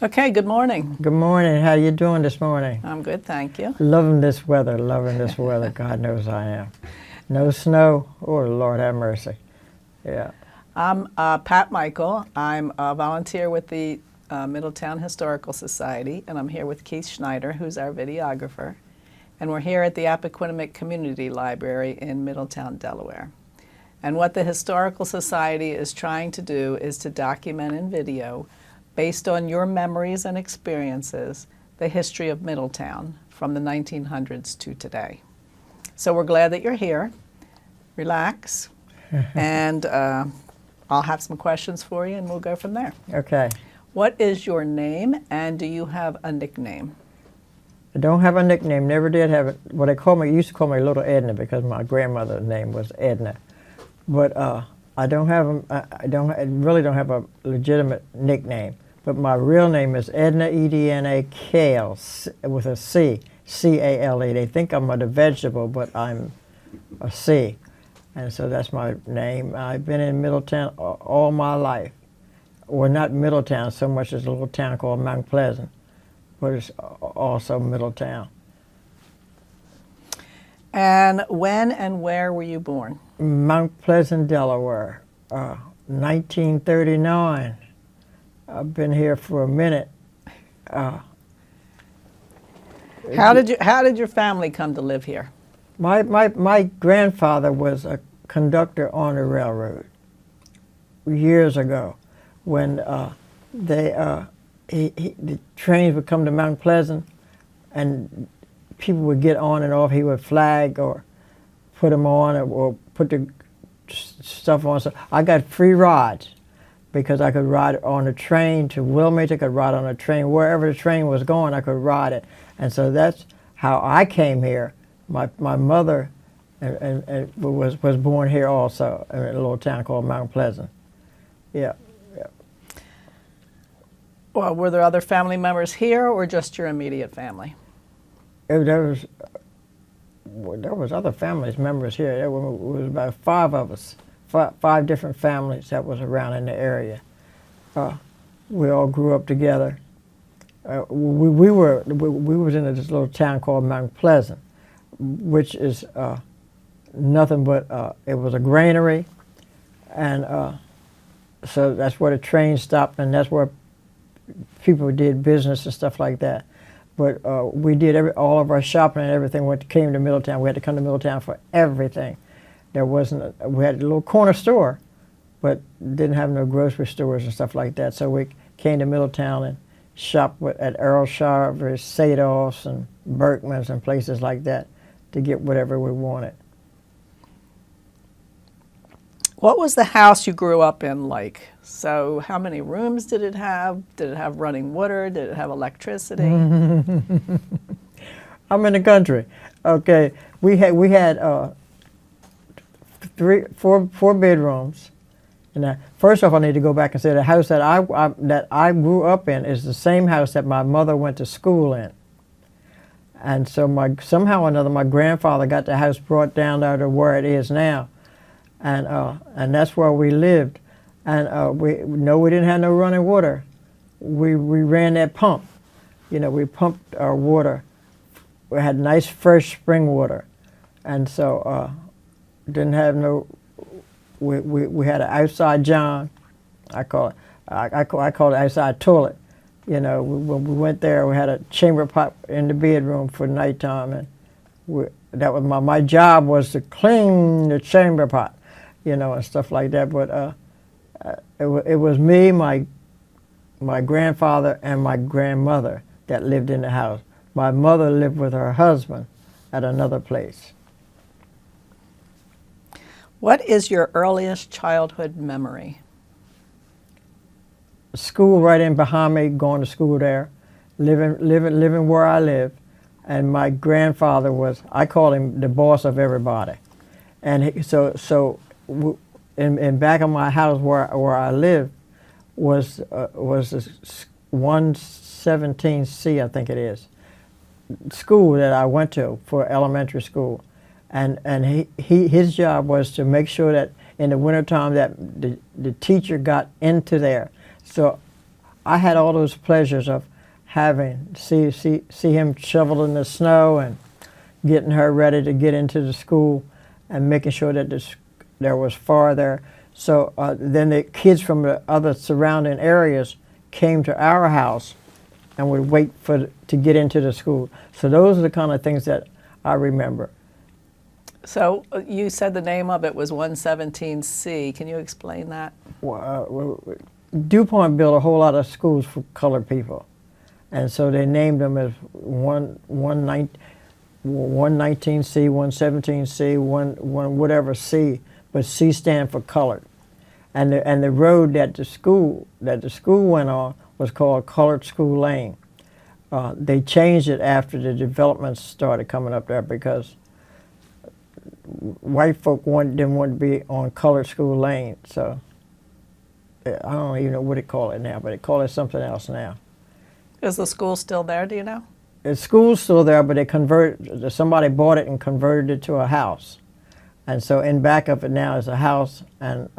Okay, good morning. Good morning. How you doing this morning? I'm good, thank you. Loving this weather. Loving this weather. God knows I am. No snow. Oh, Lord have mercy. Yeah. I'm Pat Michael. I'm a volunteer with the Middletown Historical Society, and I'm here with Keith Schneider, who's our videographer. And we're here at the Appoquinimink Community Library in Middletown, Delaware. And what the Historical Society is trying to do is to document in video, based on your memories and experiences, the history of Middletown from the 1900s to today. So we're glad that you're here. Relax, and I'll have some questions for you, and we'll go from there. Okay. What is your name, and do you have a nickname? I don't have a nickname. Never did have it. What they call me, used to call me Little Edna because my grandmother's name was Edna. But I really don't have a legitimate nickname. But my real name is Edna, Edna Cale, with a C, C-A-L-E. They think I'm a vegetable, but I'm a C. And so that's my name. I've been in Middletown all my life. Well, not Middletown so much as a little town called Mount Pleasant, but it's also Middletown. And when and where were you born? Mount Pleasant, Delaware, 1939. I've been here for a minute. How did your family come to live here? My grandfather was a conductor on the railroad years ago when the trains would come to Mount Pleasant and people would get on and off. He would flag or put them on or put the stuff on. So I got free rides because I could ride on a train to Wilmington, I could ride on a train. Wherever the train was going, I could ride it. And so that's how I came here. My mother was born here also in a little town called Mount Pleasant. Yeah. Well, were there other family members here or just your immediate family? There was other families members here. There was about 5 of us, five different families that was around in the area. We all grew up together. We was in this little town called Mount Pleasant, which is nothing but it was a granary, and so that's where the train stopped, and that's where people did business and stuff like that. But we did all of our shopping and everything came to Middletown. We had to come to Middletown for everything. There wasn't. We had a little corner store, but didn't have no grocery stores and stuff like that. So we came to Middletown and shopped at Earl Sharver's, Sadolph's, and Berkman's and places like that to get whatever we wanted. What was the house you grew up in like? So how many rooms did it have? Did it have running water? Did it have electricity? I'm in the country. Okay, we had 4 bedrooms. And first off, I need to go back and say the house that I grew up in is the same house that my mother went to school in. And so somehow or another, my grandfather got the house brought down there to where it is now. And that's where we lived. And we didn't have no running water. We ran that pump. You know, we pumped our water. We had nice fresh spring water. And so didn't have no, we had an outside john. I call it outside toilet. You know, when we went there, we had a chamber pot in the bedroom for nighttime, and that was my job was to clean the chamber pot, you know, and stuff like that. But it was me, my grandfather, and my grandmother that lived in the house. My mother lived with her husband at another place. What is your earliest childhood memory? School right in behind me, going to school there, living where I live, and my grandfather was, I call him the boss of everybody, and in back of my house where I lived was this 117C, I think it is, school that I went to for elementary school, and his job was to make sure that in the wintertime that the teacher got into there. So I had all those pleasures of having see him shoveling the snow and getting her ready to get into the school and making sure that there was far there. So then the kids from the other surrounding areas came to our house and would wait to get into the school. So those are the kind of things that I remember. So you said the name of it was 117C. Can you explain that? DuPont built a whole lot of schools for colored people, and so they named them as 119C, 117C, one whatever C, but C stand for colored. And the road that the school went on was called Colored School Lane. They changed it after the developments started coming up there because white folk didn't want to be on Colored School Lane. So I don't even know what they call it now, but they call it something else now. Is the school still there, do you know? The school's still there, but somebody bought it and converted it to a house. And so in back of it now is a house, and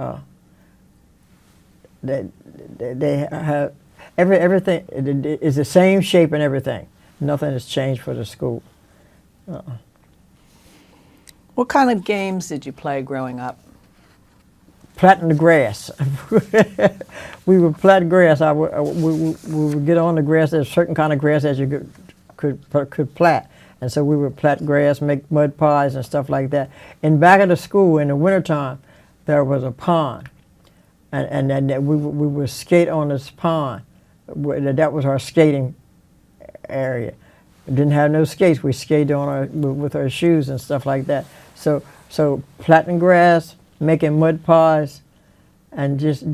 they have everything is the same shape and everything. Nothing has changed for the school. What kind of games did you play growing up? Plaiting the grass. We would plait grass. We would get on the grass. There's a certain kind of grass that you could plait. And so we would plait grass, make mud pies and stuff like that. In back of the school in the wintertime, there was a pond. And then we would skate on this pond. That was our skating area. We didn't have no skates. We skated with our shoes and stuff like that. So plaiting grass, making mud pies, and just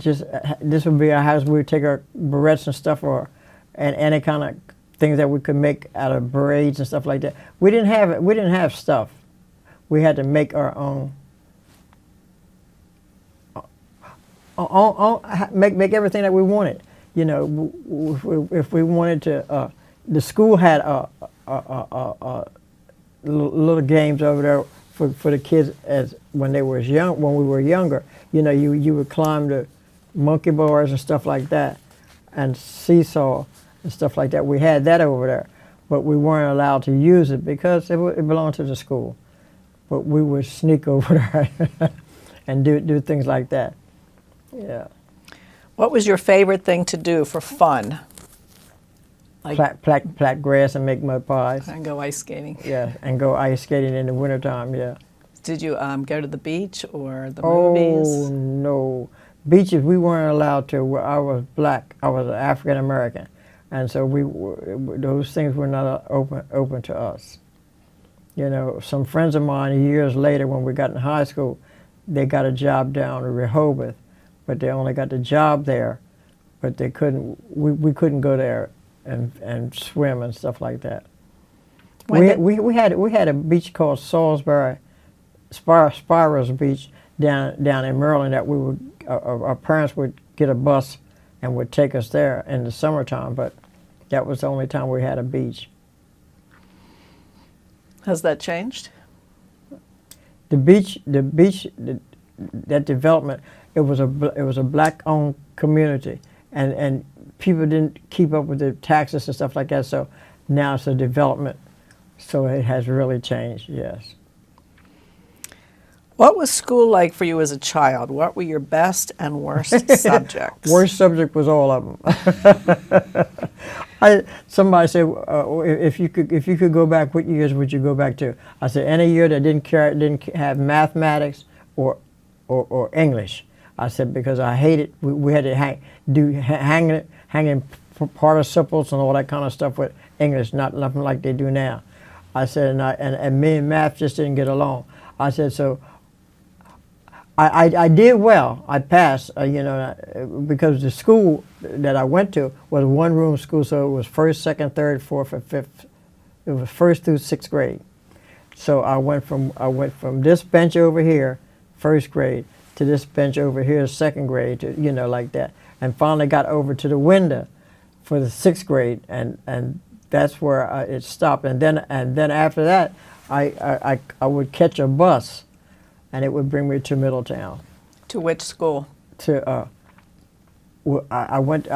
this would be our house. We would take our barrettes and stuff, and any kind of things that we could make out of braids and stuff like that. We didn't have stuff. We had to make our own. Make everything that we wanted. You know, if we wanted to, the school had little games over there for the kids when we were younger. You know, you would climb the monkey bars and stuff like that, and seesaw and stuff like that. We had that over there, but we weren't allowed to use it because it belonged to the school. But we would sneak over there and do things like that. Yeah. What was your favorite thing to do for fun? Like Plait grass and make mud pies. and go ice skating. Yeah, and go ice skating in the wintertime, yeah. Did you go to the beach or the Oh, movies? no. Beaches, we weren't allowed to. I was black. I was African American. And so those things were not open to us. You know, some friends of mine years later when we got in high school, they got a job down in Rehoboth, but they only got the job there, but they couldn't, we couldn't go there and swim and stuff like that. We had a beach called Salisbury, Spira's Beach down in Maryland that we would, our parents would get a bus and would take us there in the summertime, but that was the only time we had a beach. Has that changed? That development, it was a black-owned community, and people didn't keep up with the taxes and stuff like that. So now it's a development. So it has really changed. Yes. What was school like for you as a child? What were your best and worst subjects? Worst subject was all of them. Somebody said, if you could go back, what years would you go back to? I said any year that didn't have mathematics or English. I said because I hated we had to hanging participles and all that kind of stuff with English, nothing like they do now. I said and me and math just didn't get along. I said so. I did well. I passed, you know, because the school that I went to was a one-room school, so it was first, second, third, fourth, and fifth. It was first through sixth grade. So I went from this bench over here, first grade, to this bench over here, second grade, to, you know, like that, and finally got over to the window for the sixth grade, and that's where it stopped. And then after that, I would catch a bus. And it would bring me to Middletown. To which school? I went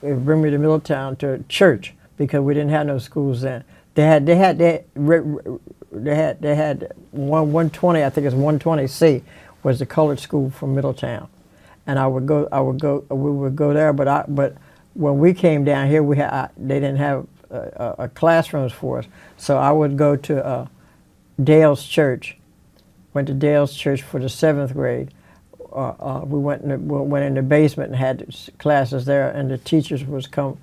bring me to Middletown to church because we didn't have no schools then. They had 120, I think it's 120C was the colored school from Middletown, and we would go there. But when we came down here, they didn't have classrooms for us, so I would go to Dale's Church. Went to Dale's Church for the 7th grade. We went in the basement and had classes there, and the teachers would come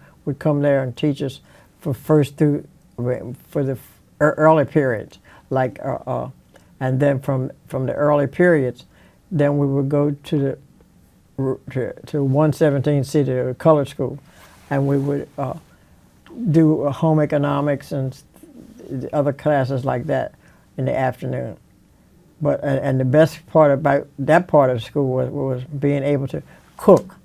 there and teach us for the early periods, and then from the early periods, then we would go to 117C, the colored school, and we would do home economics and other classes like that in the afternoon. But and the best part about that part of school was being able to cook.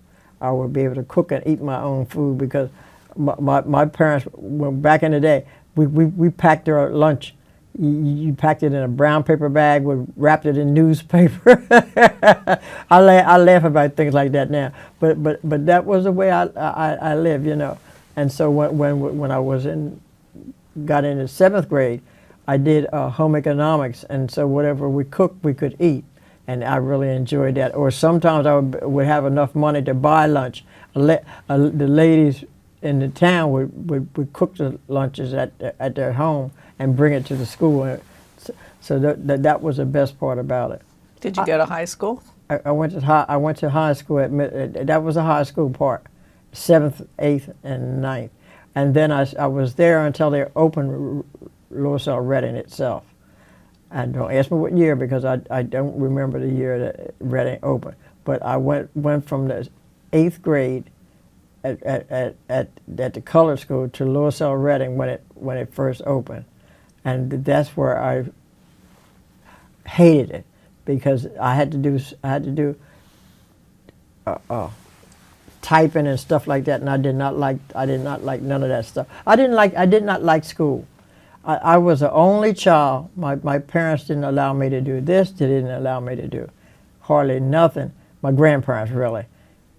I would be able to cook and eat my own food because my parents, back in the day, we packed their lunch. You packed it in a brown paper bag, we wrapped it in newspaper. I laugh about things like that now, but that was the way I lived, you know. And so when I got into 7th grade, I did home economics, and so whatever we cooked, we could eat, and I really enjoyed that. Or sometimes I would have enough money to buy lunch. The ladies in the town would cook the lunches at their home and bring it to the school. So that was the best part about it. Did you go to high school? I went to high school that was the high school part, 7th, 8th, and 9th, and then I was there until they opened Louisville Reading itself. And don't ask me what year because I don't remember the year that Reading opened. But I went from the 8th grade at the colored school to Louisville Reading when it first opened, and that's where I hated it because I had to do typing and stuff like that, and I did not like none of that stuff. I did not like school. I was the only child. My parents didn't allow me to do this. They didn't allow me to do hardly nothing. My grandparents really.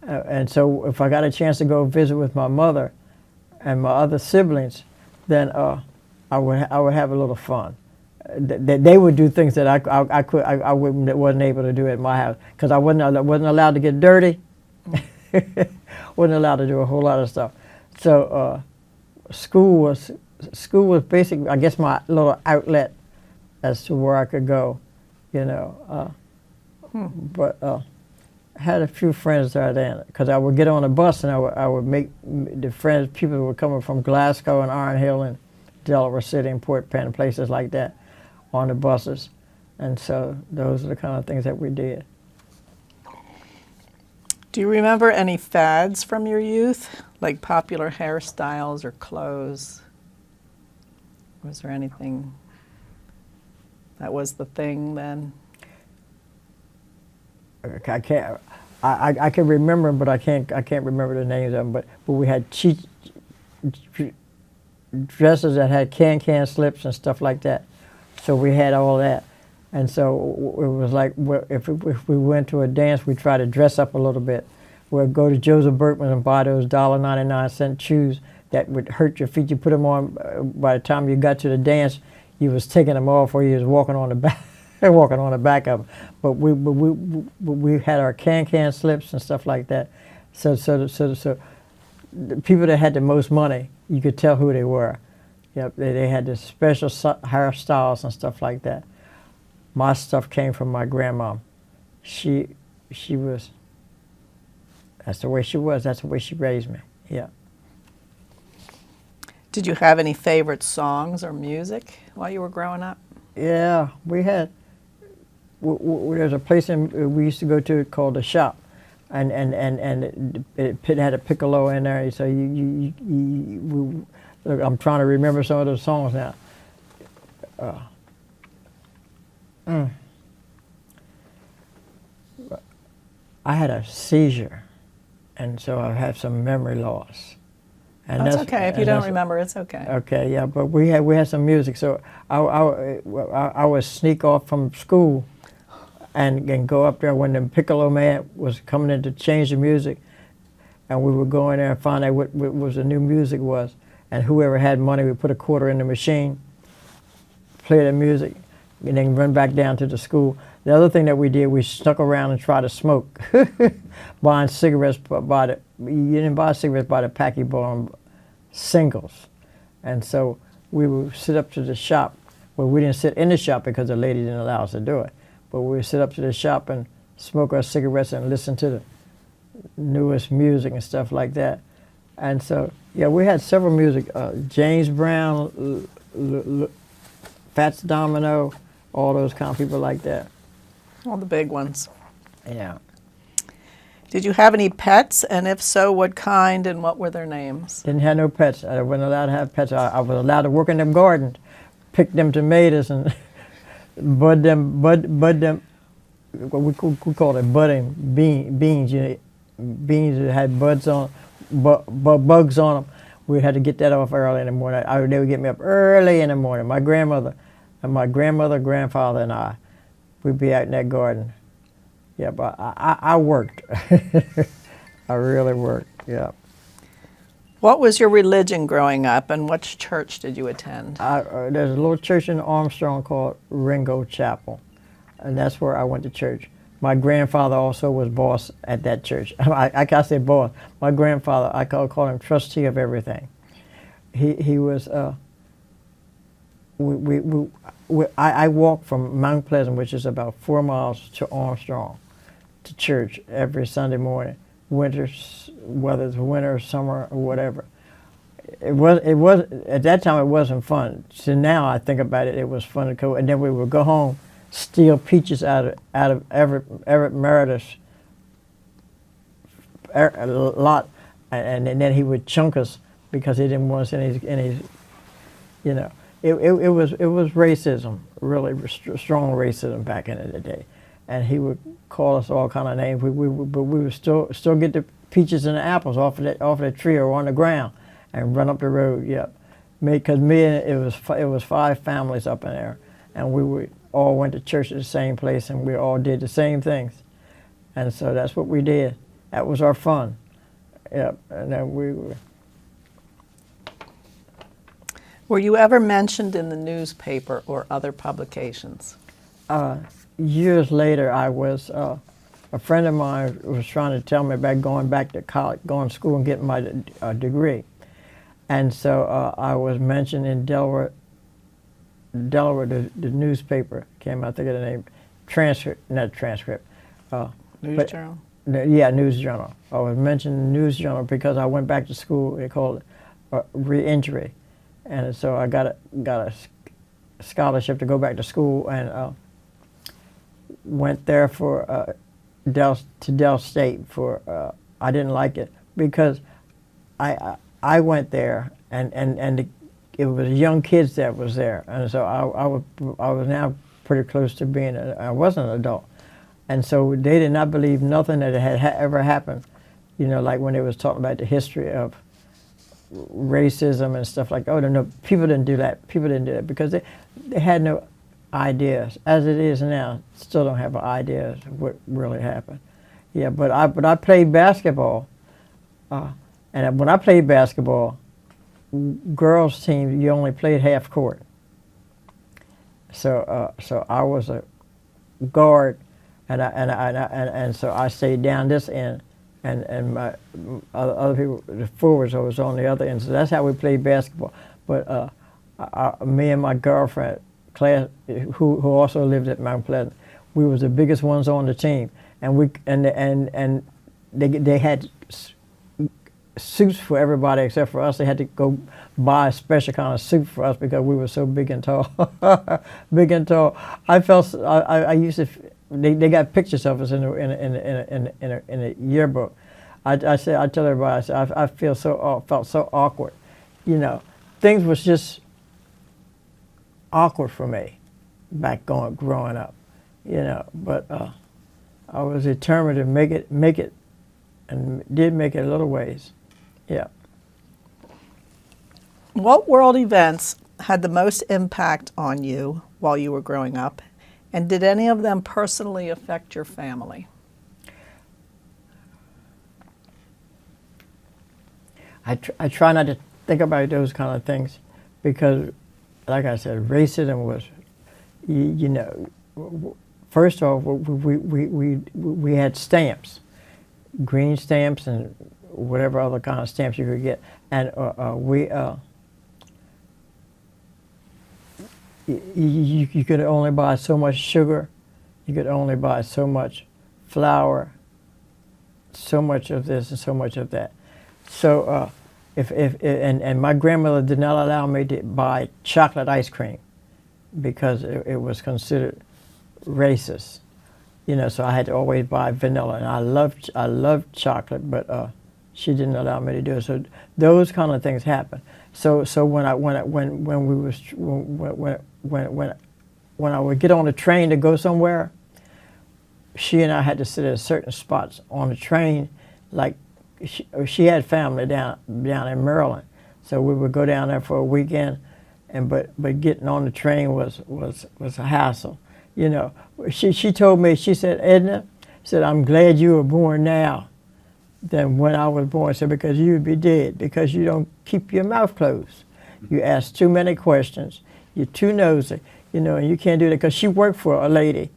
And so if I got a chance to go visit with my mother and my other siblings, then I would have a little fun. They would do things that I wasn't able to do at my house because I wasn't allowed to get dirty. Wasn't allowed to do a whole lot of stuff. So school was basically, I guess, my little outlet as to where I could go, you know. But I had a few friends there then, because I would get on a bus and I would make the friends, people who were coming from Glasgow and Iron Hill and Delaware City and Port Penn, places like that, on the buses. And so those are the kind of things that we did. Do you remember any fads from your youth, like popular hairstyles or clothes? Was there anything that was the thing then? I can't. I can remember, but I can't remember the names of them. But we had cheap dresses that had can slips and stuff like that. So we had all that, and so it was like if we went to a dance, we'd try to dress up a little bit. We'd go to Joseph Berkman and buy those $1.99 shoes that would hurt your feet. You put them on. By the time you got to the dance, you was taking them off, or you was walking on the back. Walking on the back of them, but we had our can slips and stuff like that. So the people that had the most money, you could tell who they were. Yep, they had the special hairstyles and stuff like that. My stuff came from my grandma. She was. That's the way she was. That's the way she raised me. Yeah. Did you have any favorite songs or music while you were growing up? Yeah, we had. There's a place we used to go to called the Shop, and it had a piccolo in there. So look, I'm trying to remember some of those songs now. I had a seizure, and so I had some memory loss. And that's okay. If you don't remember, it's okay. Okay, yeah, but we had some music. So I would sneak off from school and go up there when the piccolo man was coming in to change the music. and we would go in there and find out what was the new music was, and whoever had money would put a quarter in the machine, play the music, and then run back down to the school. The other thing that we did, we stuck around and tried to smoke, buying cigarettes by the, you didn't buy cigarettes by the pack, you bought them singles. And so we would sit up to the shop. Well, we didn't sit in the shop because the lady didn't allow us to do it. But we would sit up to the shop and smoke our cigarettes and listen to the newest music and stuff like that. And so, yeah, we had several music, James Brown, Fats Domino, all those kind of people like that. All the big ones. Yeah. Did you have any pets? And if so, what kind and what were their names? Didn't have no pets. I wasn't allowed to have pets. I was allowed to work in them gardens, pick them tomatoes and bud them, what we call it budding beans. You know, beans that had buds on, bugs on them. We had to get that off early in the morning. They would get me up early in the morning. My grandmother, grandfather, and I, we'd be out in that garden. Yeah, but I worked. I really worked, yeah. What was your religion growing up, and which church did you attend? There's a little church in Armstrong called Ringo Chapel, and that's where I went to church. My grandfather also was boss at that church. I say boss. My grandfather, I call him trustee of everything. He was, I walked from Mount Pleasant, which is about 4 miles, to Armstrong, to church every Sunday morning, whether it's winter or summer or whatever. It was at that time it wasn't fun. So now I think about it, it was fun to go. And then we would go home, steal peaches out of Everett Meredith's lot, and then he would chunk us because he didn't want us in his you know. It was racism, really strong racism back in the day, and he would call us all kind of names. But we would still get the peaches and the apples off of that tree or on the ground, and run up the road. Yep, because it was 5 families up in there, and we all went to church at the same place, and we all did the same things, and so that's what we did. That was our fun. Yep, and then we were. Were you ever mentioned in the newspaper or other publications? Years later, I was, a friend of mine was trying to tell me about going back to college, going to school and getting my degree. And so I was mentioned in Delaware, the newspaper came out, I think of the name, not transcript. News Journal? Yeah, News Journal. I was mentioned in the News Journal because I went back to school, they called it re-entry. And so I got a scholarship to go back to school, and went there for Del State for. I didn't like it because I went there and it was young kids that was there, and so I was now pretty close to being I wasn't an adult, and so they did not believe nothing that had ever happened, you know, like when they was talking about the history of racism and stuff like that. Oh no, people didn't do that. People didn't do that because they had no ideas. As it is now, still don't have ideas of what really happened. Yeah, but I played basketball, and when I played basketball, girls team you only played half court. So I was a guard, and so I stayed down this end. And my other people, the forwards, I was on the other end. So that's how we played basketball. But me and my girlfriend, Claire, who also lived at Mount Pleasant, we was the biggest ones on the team. And they had suits for everybody except for us. They had to go buy a special kind of suit for us because we were so big and tall. Big and tall. I used to. They got pictures of us in a yearbook. I tell everybody, I felt so awkward, you know. Things was just awkward for me back growing up, you know. But I was determined to make it, and did make it a little ways, yeah. What world events had the most impact on you while you were growing up? And did any of them personally affect your family? I try not to think about those kind of things because, like I said, racism was, you know, first off, we had stamps, green stamps and whatever other kind of stamps you could get, and you could only buy so much sugar, you could only buy so much flour, so much of this and so much of that. So and my grandmother did not allow me to buy chocolate ice cream because it was considered racist, you know. So I had to always buy vanilla, and I loved chocolate, but she didn't allow me to do it. So those kind of things happen. So when I would get on the train to go somewhere, she and I had to sit at certain spots on the train. Like she had family down in Maryland, so we would go down there for a weekend, but getting on the train was a hassle, you know. She told me, she said, Edna, said, I'm glad you were born now than when I was born. Said, because you would be dead because you don't keep your mouth closed. You ask too many questions. You're too nosy, you know, and you can't do that. Because she worked for a lady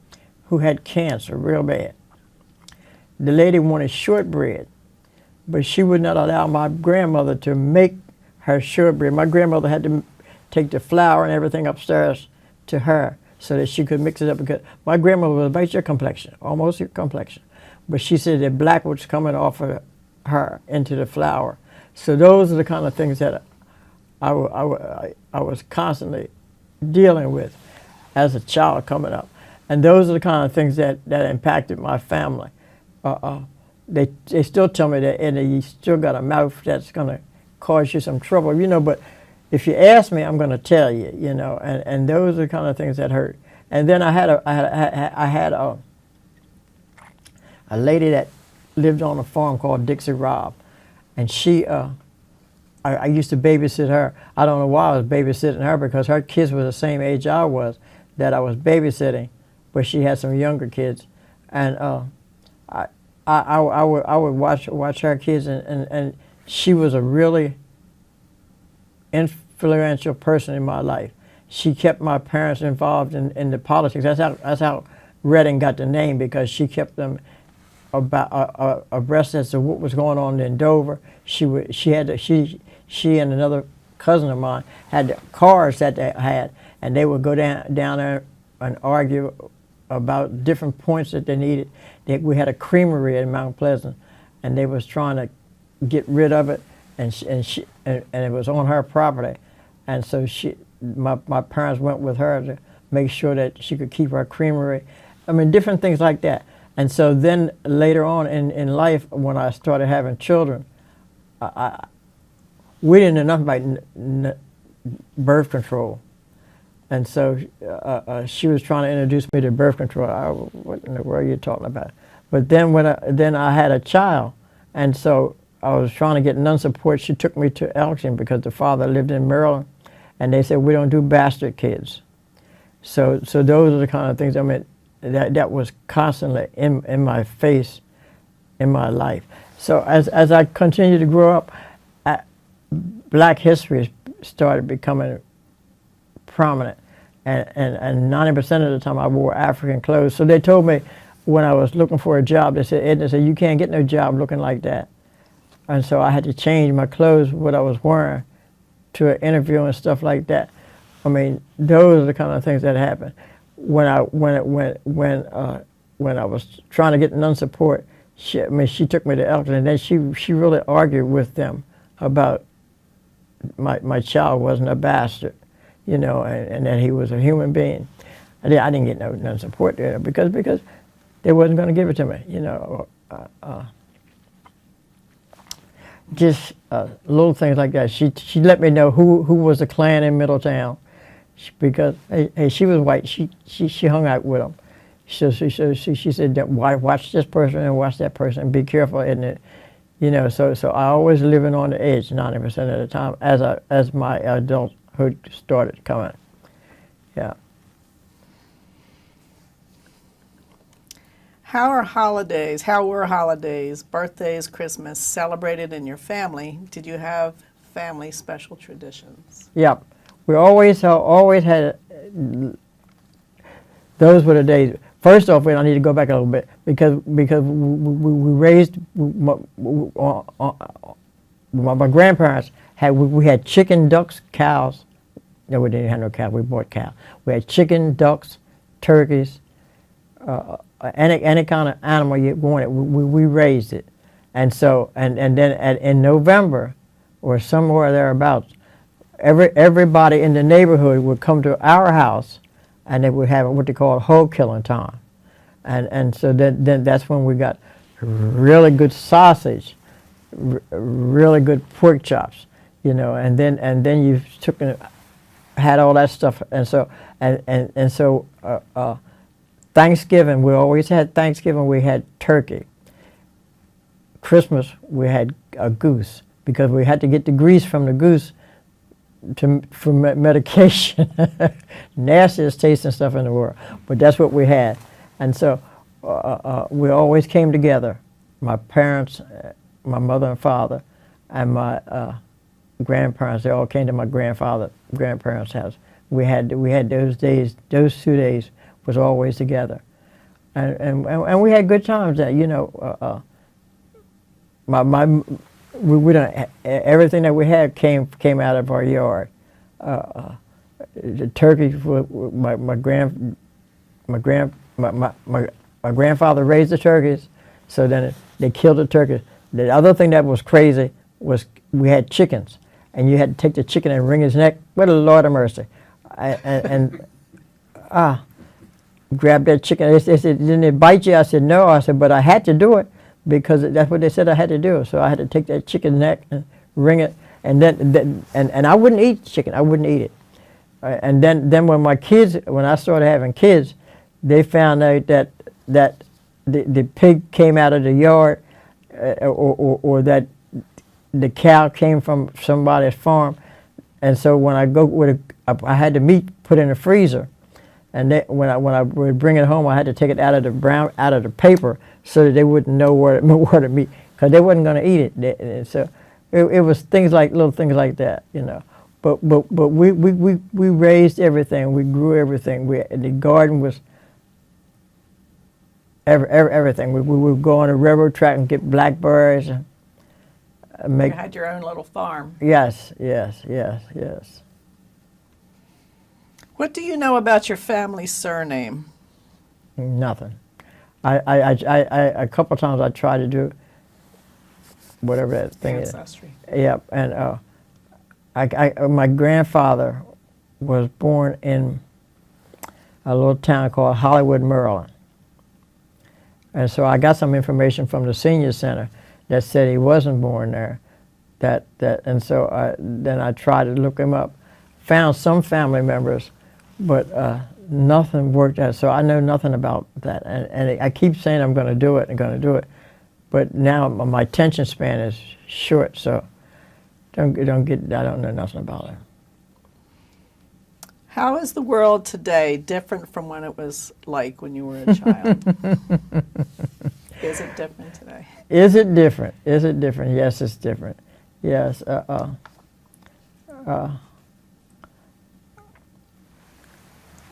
who had cancer real bad. The lady wanted shortbread, but she would not allow my grandmother to make her shortbread. My grandmother had to take the flour and everything upstairs to her so that she could mix it up, because my grandmother was about your complexion, almost your complexion. But she said that black was coming off of her into the flour. So those are the kind of things that I was constantly dealing with as a child coming up. And those are the kind of things that impacted my family. They still tell me that, Edna, you still got a mouth that's going to cause you some trouble, you know, but if you ask me, I'm going to tell you, you know, and those are the kind of things that hurt. And then I had a lady that lived on a farm called Dixie Robb, and she, I used to babysit her. I don't know why I was babysitting her, because her kids were the same age I was that I was babysitting, but she had some younger kids, and I would watch her kids, and she was a really influential person in my life. She kept my parents involved in the politics. That's how Redding got the name, because she kept them abreast as to what was going on in Dover. She and another cousin of mine had the cars that they had, and they would go down there and argue about different points that they needed. We had a creamery in Mount Pleasant, and they was trying to get rid of it, and it was on her property, and so my parents went with her to make sure that she could keep her creamery. I mean, different things like that. And so then later on in life, when I started having children, we didn't know nothing about birth control. And so she was trying to introduce me to birth control. What in the world are you talking about? But then then I had a child, and so I was trying to get nun support. She took me to Elkington because the father lived in Maryland, and they said, we don't do bastard kids. So those are the kind of things, I mean, that was constantly in my face in my life. So as I continued to grow up, black history started becoming prominent, and 90% of the time I wore African clothes. So they told me when I was looking for a job, they said, Edna said, you can't get no job looking like that. And so I had to change my clothes, what I was wearing, to an interview and stuff like that. I mean, those are the kind of things that happened. When I was trying to get nun support, she took me to Elkington, and then she really argued with them about my child wasn't a bastard, you know, and that he was a human being. I didn't get no nun support there because they wasn't going to give it to me, you know. Just little things like that. She let me know who was the Klan in Middletown, because hey, she was white. She hung out with them. So she said, watch this person and watch that person, and be careful, isn't it? You know. So I always living on the edge 90% of the time as my adulthood started coming. Yeah. How were holidays, birthdays, Christmas celebrated in your family? Did you have family special traditions? Yep. We always had, those were the days. First off, I need to go back a little bit because we raised, my grandparents we had chicken, ducks, cows. No, we didn't have no cows. We bought cows. We had chicken, ducks, turkeys, any kind of animal you wanted. We raised it, and so and then in November, or somewhere thereabouts, everybody in the neighborhood would come to our house, and they would have what they call hog killing time, and so then that's when we got really good sausage, really good pork chops, you know, and then you took and had all that stuff, and so Thanksgiving, we always had Thanksgiving. We had turkey. Christmas, we had a goose because we had to get the grease from the goose for medication. Nastiest tasting stuff in the world, but that's what we had, and so we always came together. My parents, my mother and father, and my grandparents. They all came to my grandparents' house. We had those days. Those 2 days was always together, and we had good times. That you know, we don't, everything that we had came out of our yard. The turkey, my grandfather raised the turkeys, so then they killed the turkeys. The other thing that was crazy was we had chickens, and you had to take the chicken and wring his neck. What a Lord of mercy! Grab that chicken. They said, didn't it bite you? I said, no. I said, but I had to do it because that's what they said I had to do. So I had to take that chicken neck and wring it, and then I wouldn't eat chicken. I wouldn't eat it. And then when I started having kids, they found out that the pig came out of the yard, or that the cow came from somebody's farm, and so when I had the meat put in the freezer. And when I would bring it home, I had to take it out of the paper so that they wouldn't know where the meat, because they wasn't going to eat it. So it was little things like that, you know. But we raised everything. We grew everything. The garden was everything. We would go on a railroad track and get blackberries. And You had your own little farm. Yes. What do you know about your family's surname? Nothing. A couple of times I tried to do whatever that thing Ancestry. is. Yep, and my grandfather was born in a little town called Hollywood, Maryland, and so I got some information from the senior center that said he wasn't born there. And so then I tried to look him up, found some family members, but nothing worked out. So I know nothing about that, and I keep saying I'm going to do it, but now my attention span is short, so I don't know nothing about it. How is the world today different from when it was like when you were a child? Is it different today? Is it different? Is it different? Yes, it's different. Yes.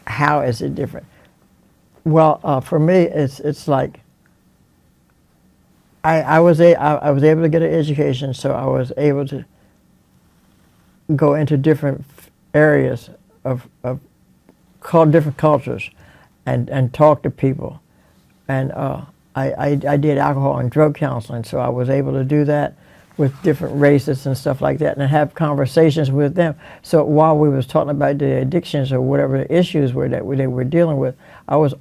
How is it different? Well, for me, it's like I was able to get an education, so I was able to go into different areas of different cultures, and talk to people, and I did alcohol and drug counseling, so I was able to do that with different races and stuff like that, and have conversations with them. So while we was talking about the addictions or whatever the issues were that they were dealing with, I was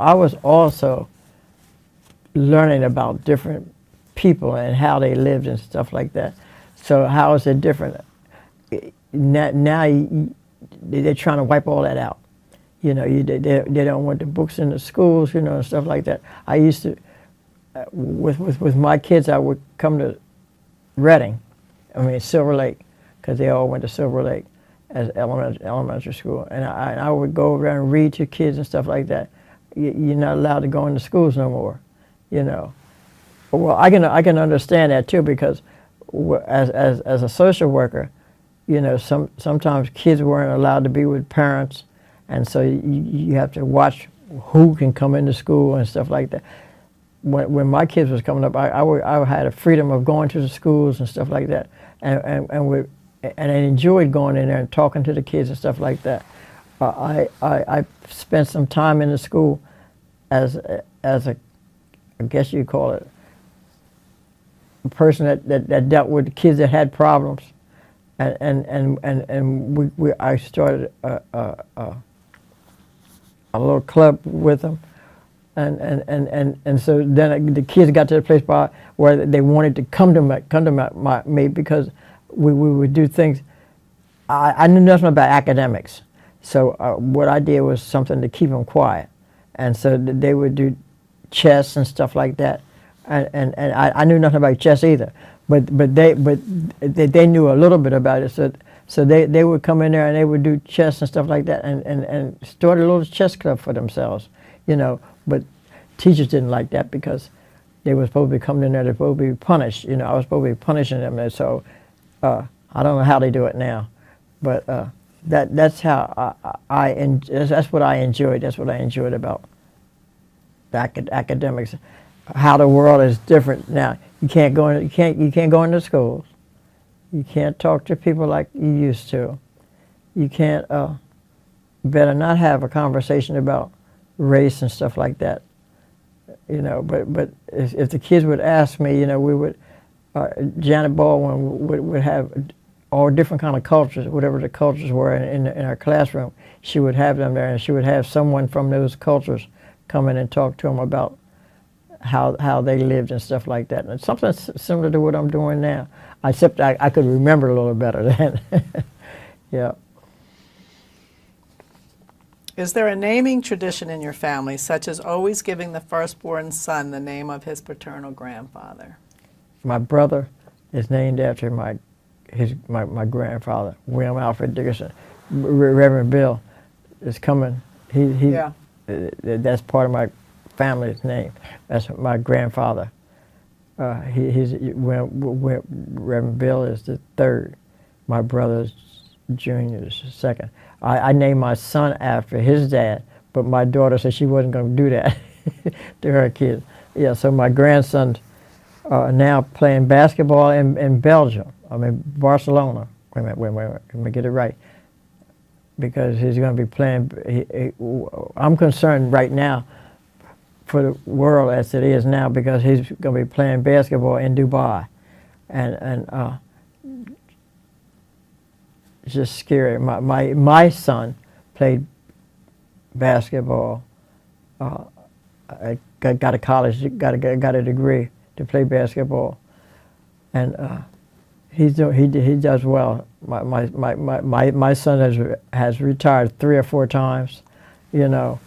also learning about different people and how they lived and stuff like that. So how is it different? Now they're trying to wipe all that out. You know, they don't want the books in the schools, you know, and stuff like that. I used to, with my kids, I would come to Silver Lake, because they all went to Silver Lake as elementary school, and I would go around and read to kids and stuff like that. You're not allowed to go into schools no more, you know. Well, I can understand that too, because as a social worker, you know, sometimes kids weren't allowed to be with parents, and so you have to watch who can come into school and stuff like that. When my kids was coming up, I had a freedom of going to the schools and stuff like that, and I enjoyed going in there and talking to the kids and stuff like that. I spent some time in the school as a, I guess you'd call it, a person that dealt with kids that had problems, and I started a little club with them, and so then the kids got to the place where they wanted to come to me because we would do things. I knew nothing about academics, so what I did was something to keep them quiet, and so they would do chess and stuff like that, and I knew nothing about chess either, but they knew a little bit about it, so they would come in there and they would do chess and stuff like that, and start a little chess club for themselves, you know. But teachers didn't like that because they were supposed to be coming in there, they're supposed to be punished, you know. I was supposed to be punishing them, and so I don't know how they do it now, but that's how that's what I enjoyed. That's what I enjoyed about the academics. How the world is different now. You can't go into schools. You can't talk to people like you used to. You can't. Better not have a conversation about race and stuff like that. You know. But if the kids would ask me, you know, we would. Janet Baldwin would have all different kind of cultures, whatever the cultures were in our classroom. She would have them there, and she would have someone from those cultures come in and talk to them about how they lived and stuff like that. And it's something similar to what I'm doing now, except I could remember a little better then. Yeah. Is there a naming tradition in your family, such as always giving the firstborn son the name of his paternal grandfather? My brother is named after my grandfather, William Alfred Dickerson. Reverend Bill is coming. Yeah. That's part of my family's name. That's my grandfather. Reverend Bill is the third. My brother's Junior is the second. I named my son after his dad, but my daughter said she wasn't going to do that to her kids. Yeah, so my grandson's now playing basketball in Belgium. I mean, Barcelona. Wait a minute, let me get it right. Because he's going to be playing, I'm concerned right now for the world as it is now, because he's going to be playing basketball in Dubai. And it's just scary. My son played basketball, got a college, got a degree to play basketball. And he does well. My son has retired 3 or 4 times, you know,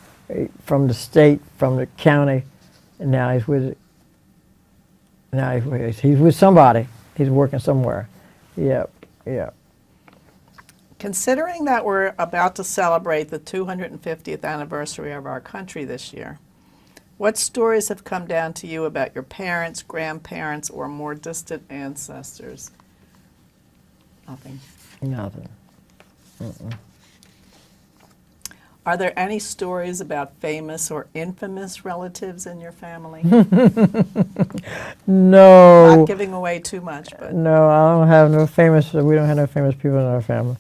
from the state, from the county, and now he's with somebody. He's working somewhere. Yep. Considering that we're about to celebrate the 250th anniversary of our country this year, what stories have come down to you about your parents, grandparents, or more distant ancestors? Nothing. Mm-mm. Are there any stories about famous or infamous relatives in your family? No. Not giving away too much, but. No, I don't have no famous. We don't have no famous people in our family.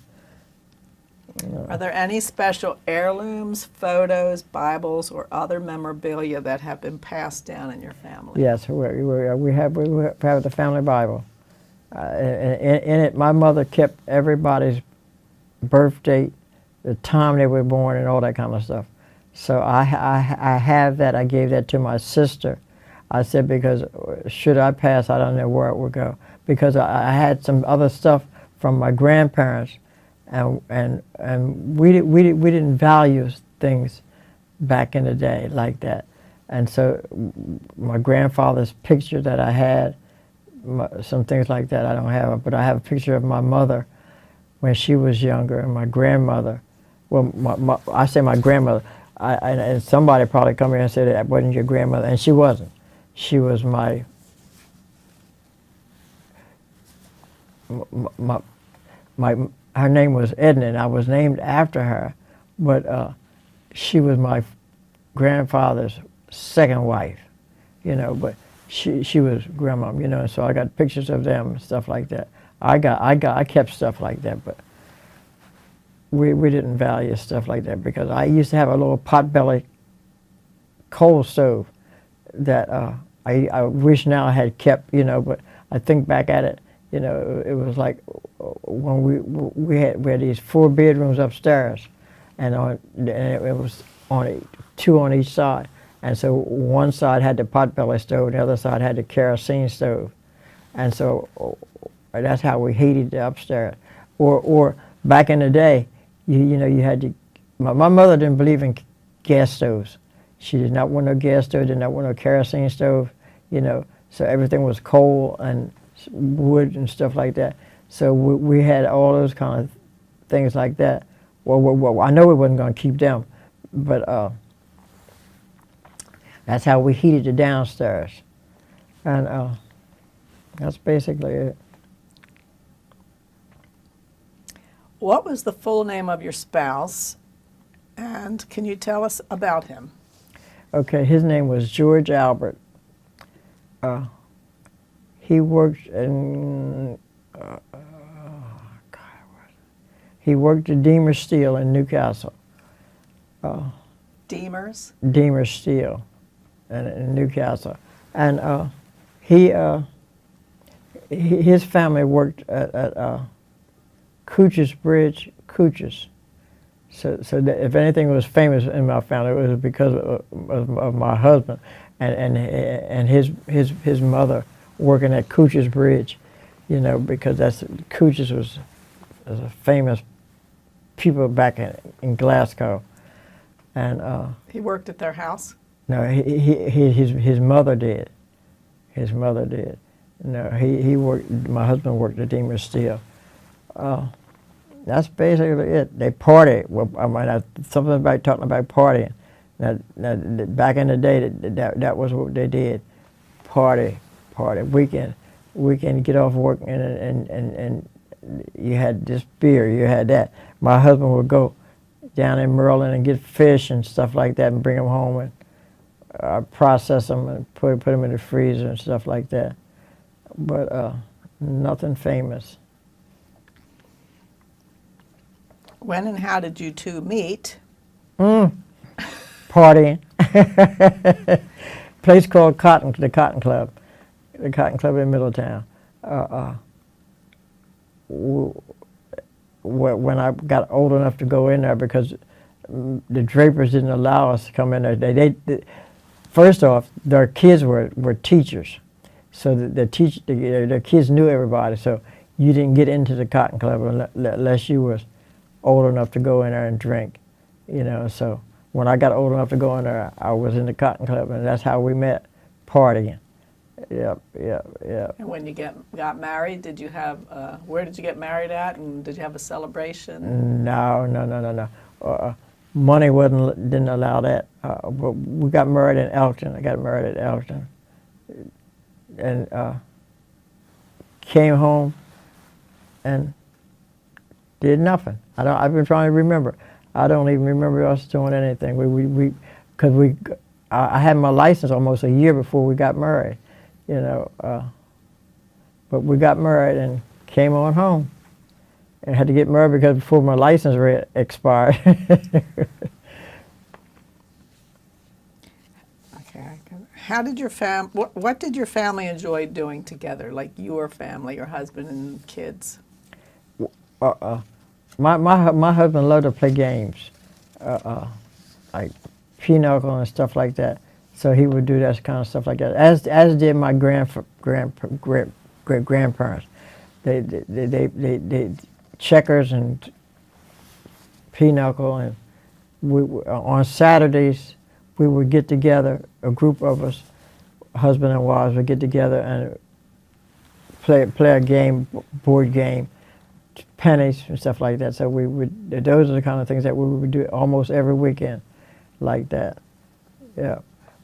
No. Are there any special heirlooms, photos, Bibles, or other memorabilia that have been passed down in your family? Yes, we have the family Bible. In it, my mother kept everybody's birth date, the time they were born, and all that kind of stuff. So I have that. I gave that to my sister. I said, because should I pass, I don't know where it would go. Because I had some other stuff from my grandparents, and we didn't value things back in the day like that. And so my grandfather's picture that I had, some things like that I don't have, but I have a picture of my mother when she was younger, and my grandmother. Well, I say my grandmother, and somebody probably come here and said that wasn't your grandmother, and she wasn't. she was my my, her name was Edna, and I was named after her, but she was my grandfather's second wife, you know, but she was grandma, you know, and so I got pictures of them and stuff like that. I kept stuff like that, but we didn't value stuff like that because I used to have a little potbelly coal stove that I wish now I had kept, you know, but I think back at it, you know, it was like when we had these 4 bedrooms upstairs, and it was on 2 on each side, and so one side had the potbelly stove, the other side had the kerosene stove, and so that's how we heated the upstairs. Or back in the day, you know, you had to. My mother didn't believe in gas stoves. She did not want no gas stove, did not want no kerosene stove, you know. So everything was coal and wood and stuff like that. So we had all those kind of things like that. Well, I know we wasn't going to keep them, but that's how we heated the downstairs, and that's basically it. What was the full name of your spouse, and can you tell us about him? Okay, his name was George Albert. He worked in he worked at Deemer Steel in Newcastle. Deemers? Deemer Steel in Newcastle, and his family worked at Cooch's Bridge, Cooch's. So that if anything was famous in my family, it was because of my husband and his mother working at Cooch's Bridge, you know, because Cooch's was a famous people back in Glasgow, and He worked at their house? no, his mother did. His mother did. No, he worked. My husband worked at Deemer Steel. That's basically it. They party. Well, I mean, something about talking about partying. Now, back in the day, that was what they did. Party. Weekend, get off work and you had this beer, you had that. My husband would go down in Maryland and get fish and stuff like that and bring them home and process them and put them in the freezer and stuff like that. But nothing famous. When and how did you two meet? Partying. Place called the Cotton Club. The Cotton Club in Middletown. When I got old enough to go in there, because the Drapers didn't allow us to come in there. They first off, their kids were teachers, so their kids knew everybody. So you didn't get into the Cotton Club unless you was old enough to go in there and drink, you know. So when I got old enough to go in there, I was in the Cotton Club, and that's how we met, partying. Yep. And when you got married, did you have, where did you get married at, and did you have a celebration? No. Money didn't allow that. But we got married in Elkton. I got married at Elkton, and came home and did nothing. I've been trying to remember. I don't even remember us doing anything. Because I had my license almost a year before we got married, you know. But we got married and came on home. And had to get married because before my license expired. Okay. How did your what did your family enjoy doing together? Like your family, your husband and kids? My husband loved to play games, like pinochle and stuff like that. So he would do that kind of stuff like that. As did my great grandparents. They checkers and pinochle, and on Saturdays we would get together. A group of us, husband and wives, would get together and play a game, board game, pennies and stuff like that. So those are the kind of things that we would do almost every weekend, like that. Yeah.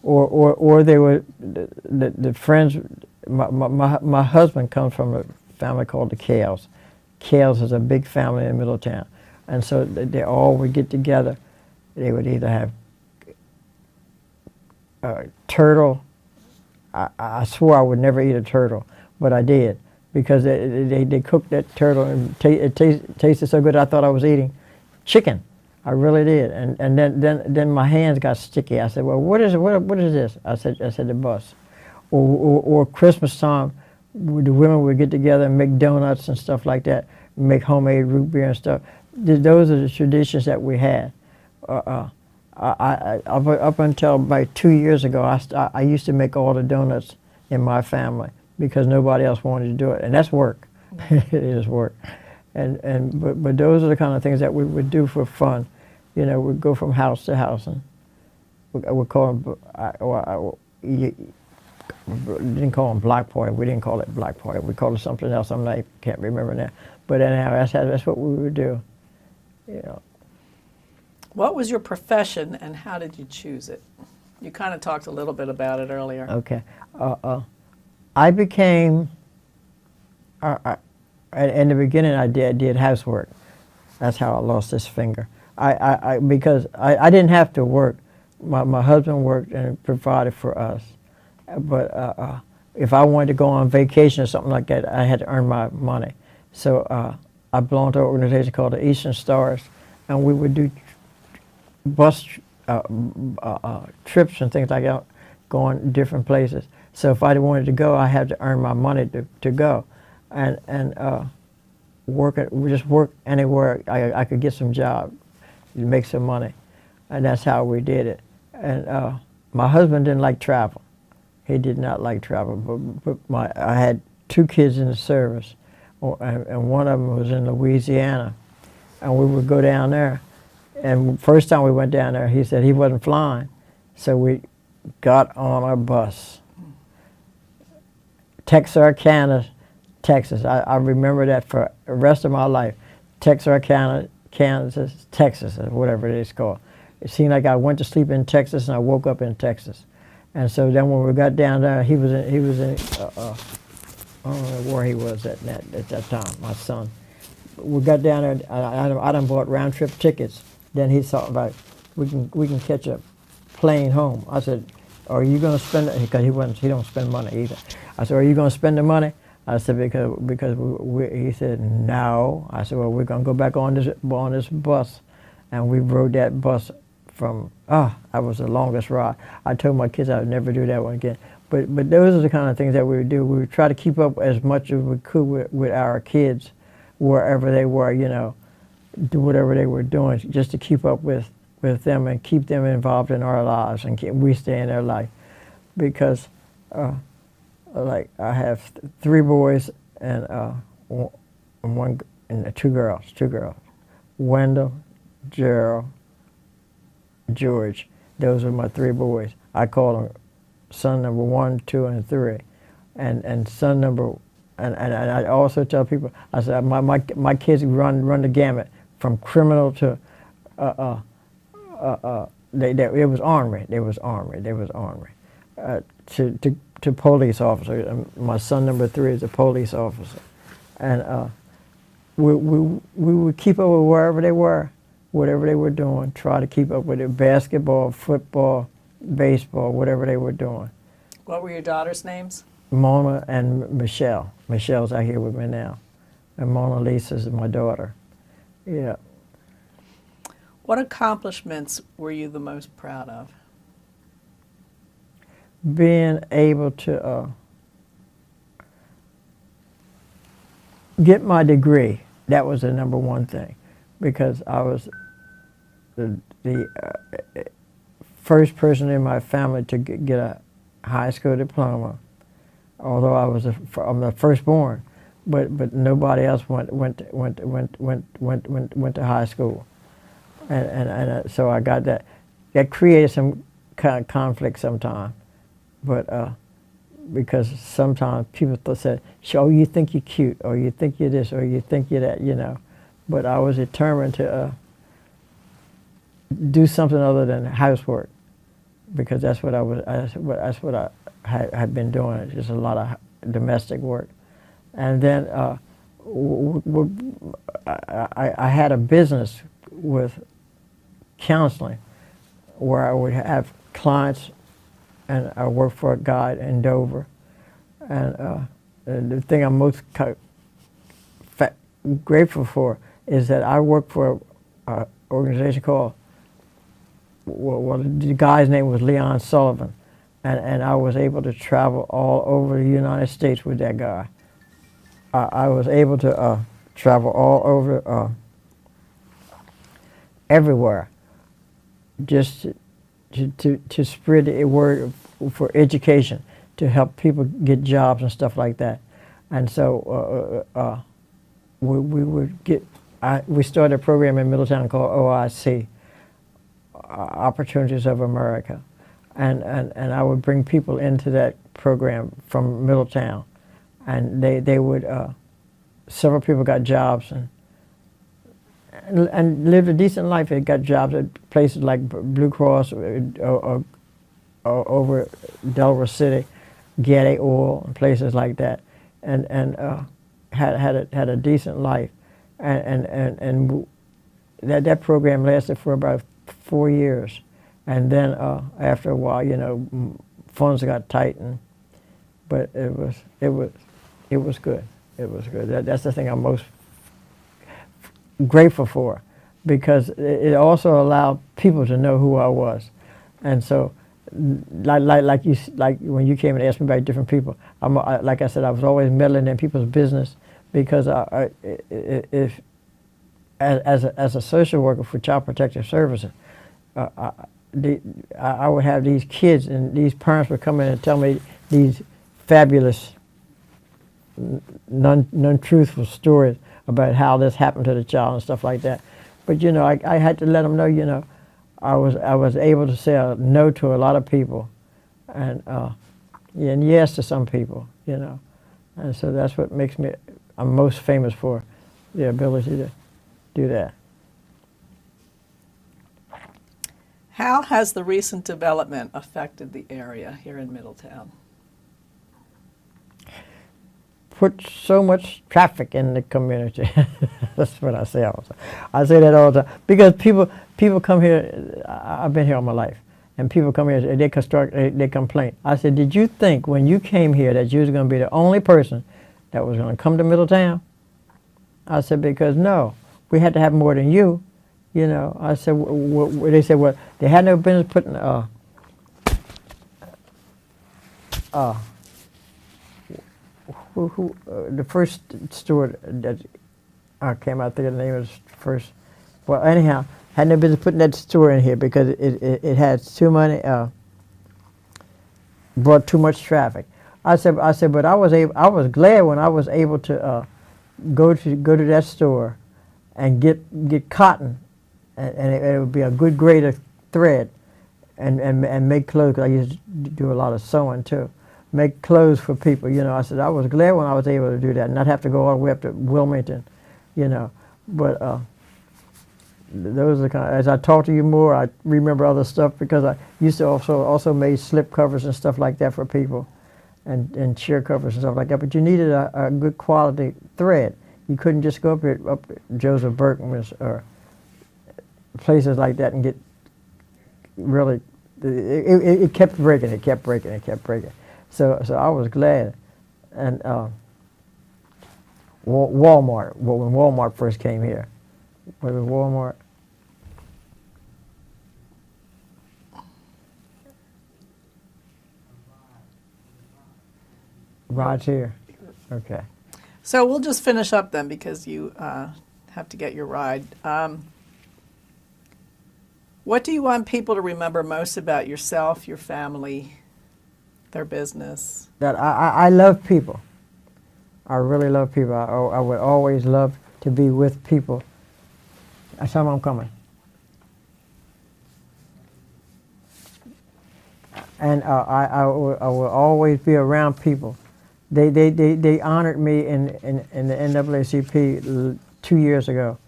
or they were the friends. My husband comes from a family called the Cales. Cales is a big family in Middletown, and so they all would get together. They would either have turtle. I swore I would never eat a turtle, but I did because they cooked that turtle and it tasted so good I thought I was eating chicken. I really did, and then my hands got sticky. I said, "Well, what is this?" I said the bus. Or Christmas time, the women would get together and make donuts and stuff like that, make homemade root beer and stuff. Those are the traditions that we had. Up until about 2 years ago, I used to make all the donuts in my family because nobody else wanted to do it, and that's work. It is work. But those are the kind of things that we would do for fun. You know, we'd go from house to house, and we'd call them. Didn't call them block party. We didn't call it block party. We called it something else. I can't remember now. But anyhow, that's what we would do. You know. What was your profession and how did you choose it? You kind of talked a little bit about it earlier. Okay. I became, in the beginning I did housework. That's how I lost this finger. Because I didn't have to work. My husband worked and provided for us. But if I wanted to go on vacation or something like that, I had to earn my money. So I belonged to an organization called the Eastern Stars, and we would do bus trips and things like that, going different places. So if I wanted to go, I had to earn my money to go, and just work anywhere I could get some job, make some money, and that's how we did it. And my husband didn't like travel. He did not like travel, but I had 2 kids in the service, and one of them was in Louisiana, and we would go down there. And first time we went down there, he said he wasn't flying, so we got on a bus. Texarkana, Texas. I remember that for the rest of my life. Texarkana, Kansas, Texas, or whatever it is called. It seemed like I went to sleep in Texas and I woke up in Texas. And so then when we got down there, he was in I don't know where he was at that time, my son. We got down there, I done bought round trip tickets. Then he thought about, we can catch a plane home. I said, are you going to spend it? Because he don't spend money either. I said, are you going to spend the money? I said, because he said, no. I said, well, we're going to go back on this bus. And we rode that bus from, that was the longest ride. I told my kids I would never do that one again. But those are the kind of things that we would do. We would try to keep up as much as we could with our kids, wherever they were, you know, do whatever they were doing, just to keep up with them and keep them involved in our lives and we stay in their life. Because, like, I have 3 boys and one and 2 girls. Wendell, Gerald, George. Those are my 3 boys. I call them son number 1, 2, and 3, and son number. And I also tell people, I said my kids run the gamut from criminal to it was army. They was army. To police officer. And my son number 3 is a police officer, and we would keep up with wherever they were, whatever they were doing. Try to keep up with it. Basketball, football, baseball, whatever they were doing. What were your daughters' names? Mona and Michelle. Michelle's out here with me now, and Mona Lisa is my daughter. Yeah. What accomplishments were you the most proud of? Being able to get my degree. That was the number one thing, because I was the first person in my family to get a high school diploma. Although I'm the firstborn, but nobody else went to high school, and so I got that. That created some kind of conflict sometimes, but because sometimes people said, "Oh, you think you're cute, or you think you're this, or you think you're that," you know. But I was determined to do something other than housework, because that's what I had been doing, just a lot of domestic work. And then I had a business with counseling where I would have clients, and I worked for a guide in Dover. And the thing I'm most grateful for is that I work for an organization called, well, the guy's name was Leon Sullivan, and I was able to travel all over the United States with that guy. I was able to travel all over, everywhere, just to spread the word for education, to help people get jobs and stuff like that. And so we started a program in Middletown called OIC, Opportunities of America. And I would bring people into that program from Middletown. And they would, several people got jobs and lived a decent life. They got jobs at places like Blue Cross over Delaware City, Getty Oil, and places like that, and had a decent life, and that program lasted for about 4 years, and then after a while, funds got tight, but it was good. It was good. That's the thing I'm most grateful for, because it also allowed people to know who I was, and so like when you came and asked me about different people, like I said, I was always meddling in people's business, because if as a social worker for Child Protective Services, I would have these kids, and these parents would come in and tell me these fabulous, non-truthful stories about how this happened to the child and stuff like that. But I had to let them know, I was able to say no to a lot of people, and yes to some people, and so that's what makes I'm most famous for, the ability to do that. How has the recent development affected the area here in Middletown? Put so much traffic in the community. That's what I say all the time. I say that all the time because people come here. I've been here all my life, and people come here and they complain. I said, did you think when you came here that you was going to be the only person that was going to come to Middletown? I said, because no, we had to have more than you. I said, they said, well, they had no business putting the first steward that came out there, the name was first. Well, anyhow, had no business putting that store in here because it had too many, brought too much traffic. I said, but I was glad when I was able to go to that store and get cotton, and it would be a good grade of thread, and make clothes. 'Cause I used to do a lot of sewing too. Make clothes for people, I said I was glad when I was able to do that, and not have to go all the way up to Wilmington, But those are the kind. As I talk to you more, I remember other stuff, because I used to also made slip covers and stuff like that for people, and chair covers and stuff like that. But you needed a good quality thread. You couldn't just go up Joseph Berkman's or places like that and get really. It kept breaking. It kept breaking. It kept breaking. So I was glad, and Walmart. Well, when Walmart first came here, was it Walmart? Rod's here. Okay. So we'll just finish up then, because you have to get your ride. What do you want people to remember most about yourself, your family, their business? That I love people. I really love people. I would always love to be with people. I tell them I'm coming. And I will always be around people. They honored me in the NAACP 2 years ago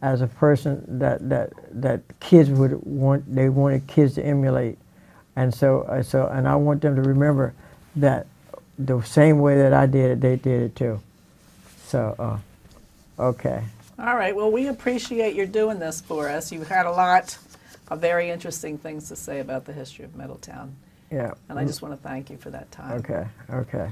as a person that kids wanted kids to emulate. And and I want them to remember that the same way that I did it, they did it too. So, okay. All right, well, we appreciate your doing this for us. You've had a lot of very interesting things to say about the history of Middletown, Yeah. and I just want to thank you for that time. Okay.